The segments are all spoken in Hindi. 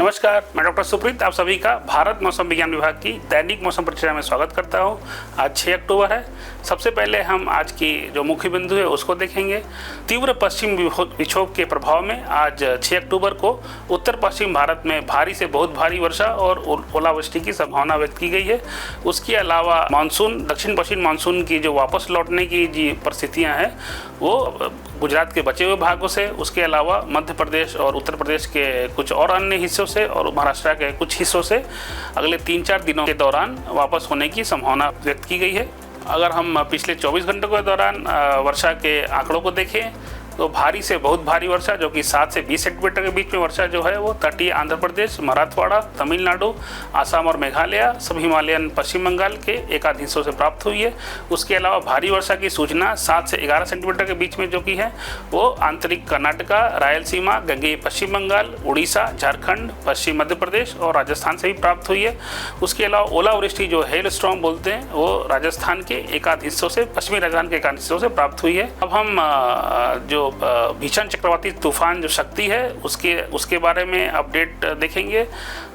नमस्कार, मैं डॉक्टर सुप्रीत आप सभी का भारत मौसम विज्ञान विभाग की दैनिक मौसम परिचर्या में स्वागत करता हूं। आज 6 अक्टूबर है। सबसे पहले हम आज की जो मुख्य बिंदु है उसको देखेंगे। तीव्र पश्चिम विक्षोभ के प्रभाव में आज 6 अक्टूबर को उत्तर पश्चिम भारत में भारी से बहुत भारी वर्षा और ओलावृष्टि की संभावना व्यक्त की गई है। उसके अलावा मानसून, दक्षिण पश्चिम मानसून की जो वापस लौटने की जी परिस्थितियाँ हैं वो गुजरात के बचे हुए भागों से, उसके अलावा मध्य प्रदेश और उत्तर प्रदेश के कुछ और अन्य हिस्सों से और महाराष्ट्र के कुछ हिस्सों से अगले 3-4 दिनों के दौरान वापस होने की संभावना व्यक्त की गई है। अगर हम पिछले 24 घंटों के दौरान वर्षा के आंकड़ों को देखें तो भारी से बहुत भारी वर्षा जो कि 7 से 20 सेंटीमीटर के बीच में वर्षा जो है वो तटीय आंध्र प्रदेश, मराठवाड़ा, तमिलनाडु, आसाम और मेघालय, सब हिमालयन पश्चिम बंगाल के एकाध हिस्सों से प्राप्त हुई है। उसके अलावा भारी वर्षा की सूचना 7 से 11 सेंटीमीटर के बीच में जो कि है वो आंतरिक कर्नाटका, रायलसीमा, गंगेय पश्चिम बंगाल, उड़ीसा, झारखंड, पश्चिम मध्य प्रदेश और राजस्थान से भी प्राप्त हुई है। उसके अलावा ओलावृष्टि जो हेल स्टॉर्म बोलते हैं वो राजस्थान के एकाध हिस्सों से, पश्चिमी राजस्थान के एकाध हिस्सों से प्राप्त हुई है। अब हम जो भीषण चक्रवाती तूफान जो शक्ति है उसके बारे में अपडेट देखेंगे।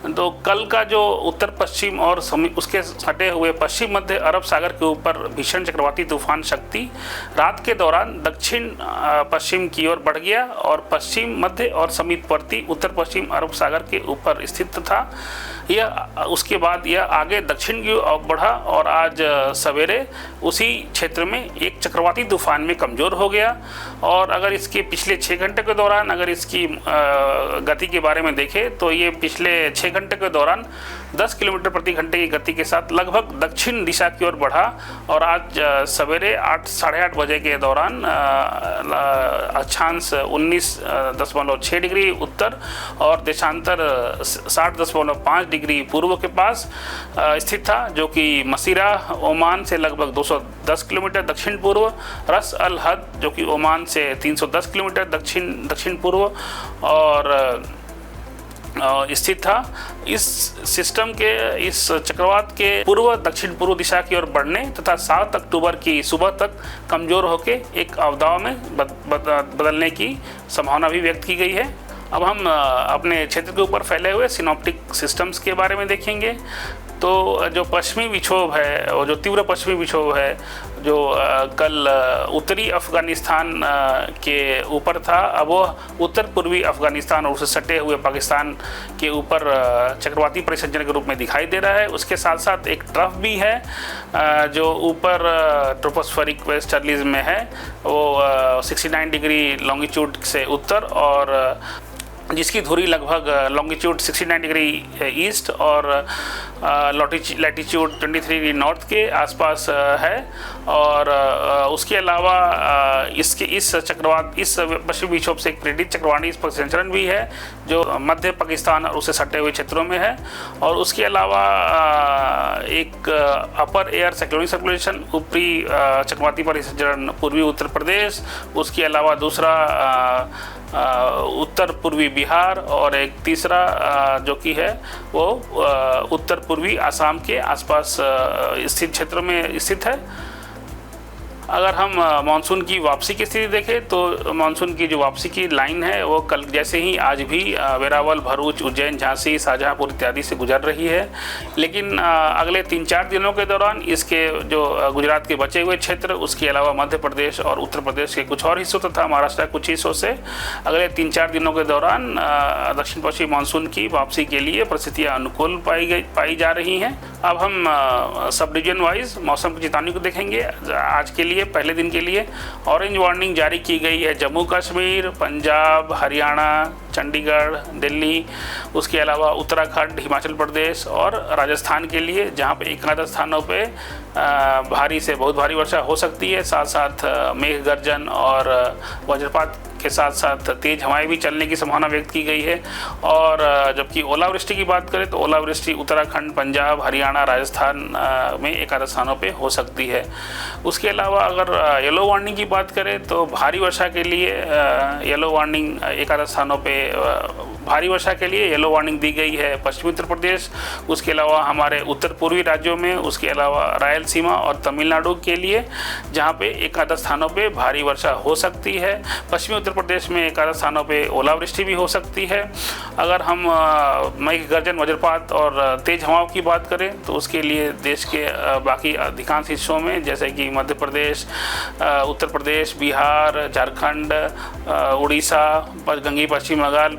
तो कल का जो उत्तर पश्चिम और उसके सटे हुए पश्चिम मध्य अरब सागर के ऊपर भीषण चक्रवाती तूफान शक्ति रात के दौरान दक्षिण पश्चिम की ओर बढ़ गया और पश्चिम मध्य और समीपवर्ती उत्तर पश्चिम अरब सागर के ऊपर स्थित था। यह उसके बाद यह आगे दक्षिण की ओर बढ़ा और आज सवेरे उसी क्षेत्र में एक चक्रवाती तूफान में कमज़ोर हो गया। और अगर इसके पिछले 6 घंटे के दौरान अगर इसकी गति के बारे में देखें तो ये पिछले 6 घंटे के दौरान 10 किलोमीटर प्रति घंटे की गति के साथ लगभग दक्षिण दिशा की ओर बढ़ा और आज सवेरे 8, 8:30 बजे के दौरान अक्षांश 19.6 डिग्री उत्तर और देशांतर 60.5 डिग्री पूर्व के पास स्थित था, जो कि मसीरा ओमान से लगभग 210 किलोमीटर दक्षिण पूर्व, रस अल हद जो कि ओमान से 310 किलोमीटर दक्षिण पूर्व और स्थित था। इस सिस्टम के इस चक्रवात के पूर्व दक्षिण पूर्व दिशा की ओर बढ़ने तथा 7 अक्टूबर की सुबह तक कमज़ोर होकर एक अवदाव में बदलने की संभावना भी व्यक्त की गई है। अब हम अपने क्षेत्र के ऊपर फैले हुए सिनॉप्टिक सिस्टम्स के बारे में देखेंगे। तो जो पश्चिमी विक्षोभ है और जो तीव्र पश्चिमी विक्षोभ है जो कल उत्तरी अफ़गानिस्तान के ऊपर था, अब वह उत्तर पूर्वी अफ़गानिस्तान और उससे सटे हुए पाकिस्तान के ऊपर चक्रवाती परिसंचरण के रूप में दिखाई दे रहा है। उसके साथ साथ एक ट्रफ भी है जो ऊपर ट्रोपोस्फेरिक वेस्टर्लीज में है, वो 69 डिग्री लॉन्गिट्यूड से उत्तर और जिसकी धुरी लगभग लॉन्गिट्यूड 69 डिग्री ईस्ट और लैटिट्यूड 23 डिग्री नॉर्थ के आसपास है। और उसके अलावा इस पश्चिमी विक्षोभ से एक प्रेरित चक्रवाती परिसंचरण भी है जो मध्य पाकिस्तान और उससे सटे हुए क्षेत्रों में है। और उसके अलावा एक अपर एयर साइक्लोनिक सर्कुलेशन, ऊपरी चक्रवाती परिसंचरण पूर्वी उत्तर प्रदेश, उसके अलावा दूसरा उत्तर पूर्वी बिहार और एक तीसरा जो कि है वो उत्तर पूर्वी आसाम के आसपास स्थित क्षेत्र में स्थित है। अगर हम मानसून की वापसी की स्थिति देखें तो मानसून की जो वापसी की लाइन है वो कल जैसे ही आज भी वेरावल, भरूच, उज्जैन, झांसी, शाहजहांपुर इत्यादि से गुजर रही है। लेकिन अगले 3-4 दिनों के दौरान इसके जो गुजरात के बचे हुए क्षेत्र, उसके अलावा मध्य प्रदेश और उत्तर प्रदेश के कुछ और हिस्सों तथा महाराष्ट्र के कुछ हिस्सों से अगले 3-4 दिनों के दौरान दक्षिण पश्चिमी मानसून की वापसी के लिए परिस्थितियाँ अनुकूल पाई जा रही हैं। अब हम सब डिवीजन वाइज मौसम की चेतावनी को देखेंगे। आज के लिए पहले दिन के लिए ऑरेंज वार्निंग जारी की गई है जम्मू कश्मीर, पंजाब, हरियाणा, चंडीगढ़, दिल्ली, उसके अलावा उत्तराखंड, हिमाचल प्रदेश और राजस्थान के लिए, जहां पे एकाध स्थानों पे भारी से बहुत भारी वर्षा हो सकती है। साथ साथ मेघ गर्जन और वज्रपात के साथ साथ तेज हवाएं भी चलने की संभावना व्यक्त की गई है। और जबकि ओलावृष्टि की बात करें तो ओलावृष्टि उत्तराखंड, पंजाब, हरियाणा, राजस्थान में एकाध स्थानों पे हो सकती है। उसके अलावा अगर येलो वार्निंग की बात करें तो भारी वर्षा के लिए येलो वार्निंग एकाध स्थानों पे भारी वर्षा के लिए येलो वार्निंग दी गई है पश्चिमी उत्तर प्रदेश, उसके अलावा हमारे उत्तर पूर्वी राज्यों में, उसके अलावा रायलसीमा और तमिलनाडु के लिए, जहाँ पे एक आधा स्थानों पे भारी वर्षा हो सकती है। पश्चिमी उत्तर प्रदेश में एक आधा स्थानों पे ओलावृष्टि भी हो सकती है। अगर हम मेघ गर्जन, वज्रपात और तेज हवाओं की बात करें तो उसके लिए देश के बाकी अधिकांश हिस्सों में, जैसे कि मध्य प्रदेश, उत्तर प्रदेश, बिहार, झारखंड, उड़ीसा, गंगेय पश्चिम बंगाल,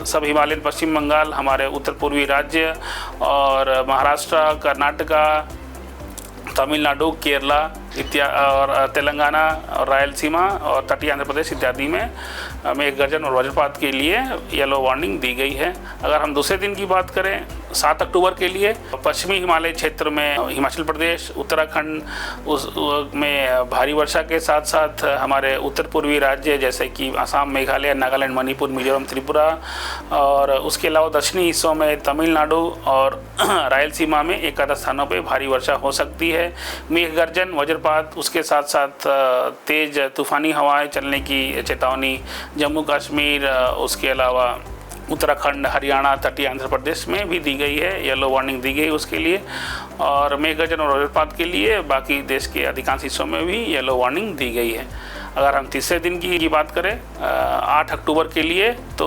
सब हिमालयन पश्चिम बंगाल, हमारे उत्तर पूर्वी राज्य और महाराष्ट्र, कर्नाटका, तमिलनाडु, केरला और तेलंगाना और रायलसीमा और तटीय आंध्र प्रदेश इत्यादि में मेघ गर्जन और वज्रपात के लिए येलो वार्निंग दी गई है। अगर हम दूसरे दिन की बात करें 7 अक्टूबर के लिए, पश्चिमी हिमालय क्षेत्र में हिमाचल प्रदेश, उत्तराखंड में भारी वर्षा के साथ साथ हमारे उत्तर पूर्वी राज्य जैसे कि असम, मेघालय, नागालैंड, मणिपुर, मिजोरम, त्रिपुरा और उसके अलावा दक्षिणी हिस्सों में तमिलनाडु और रायलसीमा में एक आधा स्थानों पर भारी वर्षा हो सकती है। मेघ गर्जन, वज्रपात, उसके साथ साथ तेज तूफानी हवाएं चलने की चेतावनी जम्मू कश्मीर, उसके अलावा उत्तराखंड, हरियाणा, तटीय आंध्र प्रदेश में भी दी गई है, येलो वार्निंग दी गई उसके लिए। और मेघ गर्जन और वज्रपात के लिए बाकी देश के अधिकांश हिस्सों में भी येलो वार्निंग दी गई है। अगर हम तीसरे दिन की बात करें 8 अक्टूबर के लिए, तो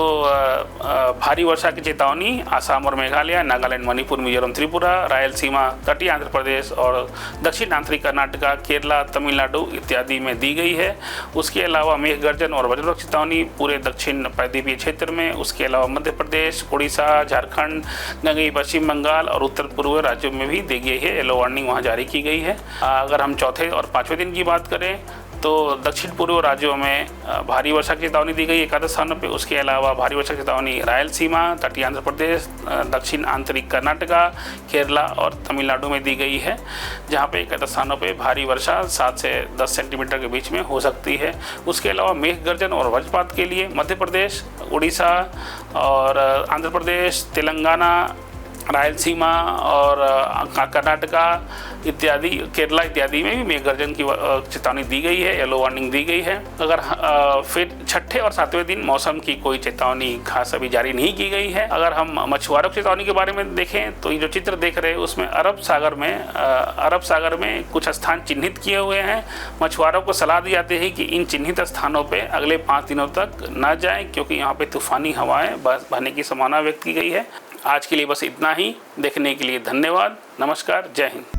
भारी वर्षा की चेतावनी आसाम और मेघालय, नागालैंड, मणिपुर, मिजोरम, त्रिपुरा, रायलसीमा, तटीय आंध्र प्रदेश और दक्षिण आंतरिक कर्नाटका, केरला, तमिलनाडु इत्यादि में दी गई है। उसके अलावा मेघ गर्जन और वज्रपात चेतावनी पूरे दक्षिण प्रायद्वीपीय क्षेत्र में, उसके अलावा मध्य प्रदेश, उड़ीसा, झारखंड, गंगेय पश्चिम बंगाल और उत्तर पूर्व राज्यों में भी दी गई है, येलो वार्निंग वहाँ जारी की गई है। अगर हम चौथे और पाँचवें दिन की बात करें तो दक्षिण पूर्व राज्यों में भारी वर्षा की चेतावनी दी गई एक आधा स्थानों पर। उसके अलावा भारी वर्षा की चेतावनी रायलसीमा, तटीय आंध्र प्रदेश, दक्षिण आंतरिक कर्नाटका, केरला और तमिलनाडु में दी गई है, जहां पे एक आधा स्थानों पे भारी वर्षा 7 से 10 सेंटीमीटर के बीच में हो सकती है। उसके अलावा मेघ गर्जन और वज्रपात के लिए मध्य प्रदेश, उड़ीसा और आंध्र प्रदेश, तेलंगाना, रायलसीमा और कर्नाटका इत्यादि, केरला इत्यादि में भी मेघ गर्जन की चेतावनी दी गई है, येलो वार्निंग दी गई है। अगर फिर छठे और सातवें दिन मौसम की कोई चेतावनी खास अभी जारी नहीं की गई है। अगर हम मछुआरों की चेतावनी के बारे में देखें तो ये जो चित्र देख रहे हैं उसमें अरब सागर में कुछ स्थान चिन्हित किए हुए हैं। मछुआरों को सलाह दी जाती है कि इन चिन्हित स्थानों पर अगले 5 दिनों तक न जाएँ, क्योंकि यहाँ पर तूफानी हवाएँ बहने की संभावना व्यक्त की गई है। आज के लिए बस इतना ही। देखने के लिए धन्यवाद। नमस्कार। जय हिंद।